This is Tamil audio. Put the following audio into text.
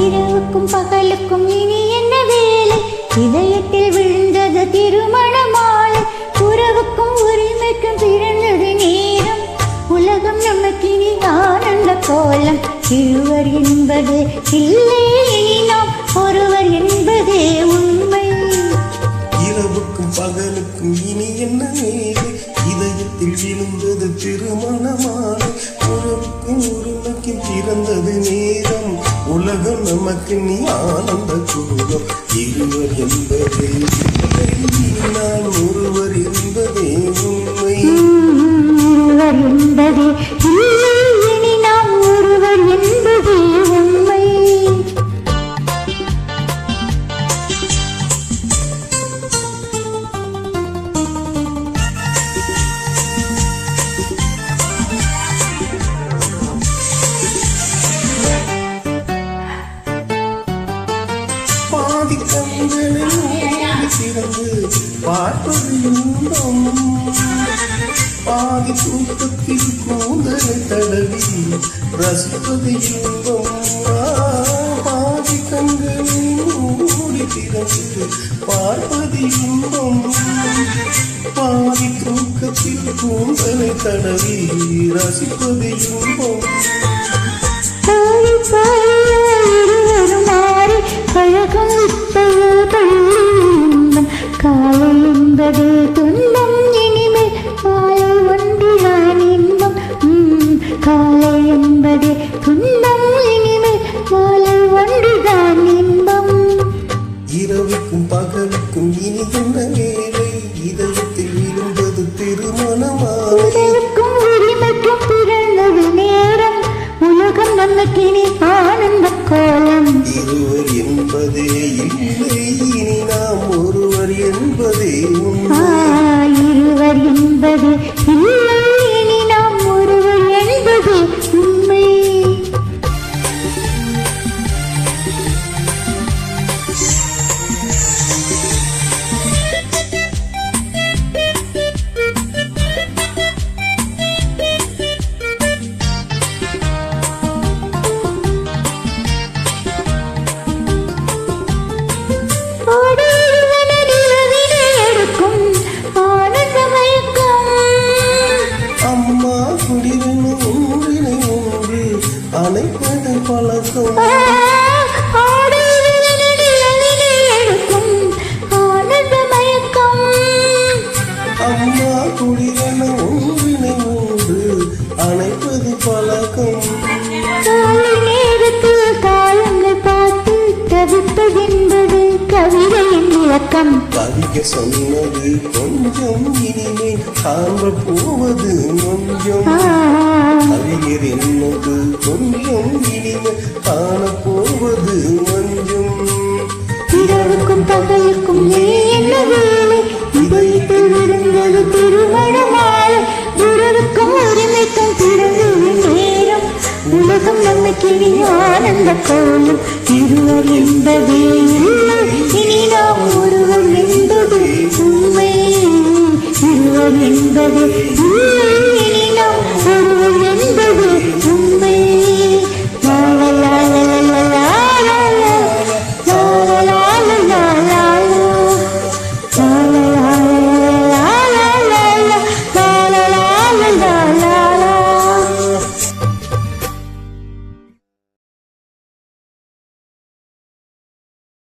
இரவுக்கும் பகலுக்கும் இனி என்ன வேலை? இதயத்தில் விழுந்தது திருமண மாலை. உறவுக்கும் உரிமைக்கும் பிறந்தது நேரம். உலகம் நமக்கினி ஆனந்த கோலம். இருவர் என்பது இல்லை, இனி நாம் ஒருவர் என்பதே உண்மை. இரவுக்கும் பகலுக்கும் இனி என்ன வேலை? இதயத்தில் விழுந்தது திருமண மாலை. உறவுக்கும் உரிமைக்கும் பிறந்தது நேரம். உலகம் நமக்கு நீ ஆனந்த கோலம். இருவர் என்பதே இல்லை, நான் ஒருவர் என்பதே உண்மை. இருவர் என்பதே இல்லை, இனி நாம் ஒருவர் என்பதே உண்மை. பார்ப்பது இன்பம். பாதி தூக்கத்தில் கூந்தலை தடவி ரசிப்பது இன்பம். பாதி கண்களில் மூடி திறந்து பார்ப்பது இன்பம். பாதி தூக்கத்தில் கூந்தலை தடவி ரசிப்பது இன்பம். காலை என்பது துன்பம், இனிமேல் காலை ஒன்றுதான் இன்பம். காலை என்பது துன்பம், இனிமேல் காலை ஒன்றுதான் இன்பம். இரவுக்கும் பகலுக்கும் இனி என்ன வேலை? இதயத்தில் விழுந்தது திருமணமாலை. உறவுக்கும் உரிமைக்கும் பிறந்தது நேரம். உலகம் நமக்கினி ஆனந்த கோலம். இருவர் என்பதே இல்லை, இனி நாம் ஒருவர் என்பதே உண்மை. இருவர் என்பது இல்லை, இனி நாம் ஒருவர் என்பது உண்மை. அனைப்பது பழக்கம். அம்மா குடிரென ஒன்றினை ஒன்று அணைப்பது பழக்கம். நேரத்தில் காலங்கள் பார்த்து தவிப்பதென்பது கவிதையின் விளக்கம். கவிக சொன்னது கொஞ்சம், இனிமேல் காண்ப போவது கொஞ்சம். கவிஞர் என்னது கொஞ்சம், இனிமேல் காணப்போவது கொஞ்சம். இரவுக்கும் பகலுக்கும் என்ன வேலை? இதயத்தில் விழுந்தது திருமண மாலை. உறவுக்கும் உரிமைக்கும் பிறந்தது நேரம். உலகம் நமக்கு ஆனந்த கோலம். இருவர் என்பதே இல்லை, இனி நாம்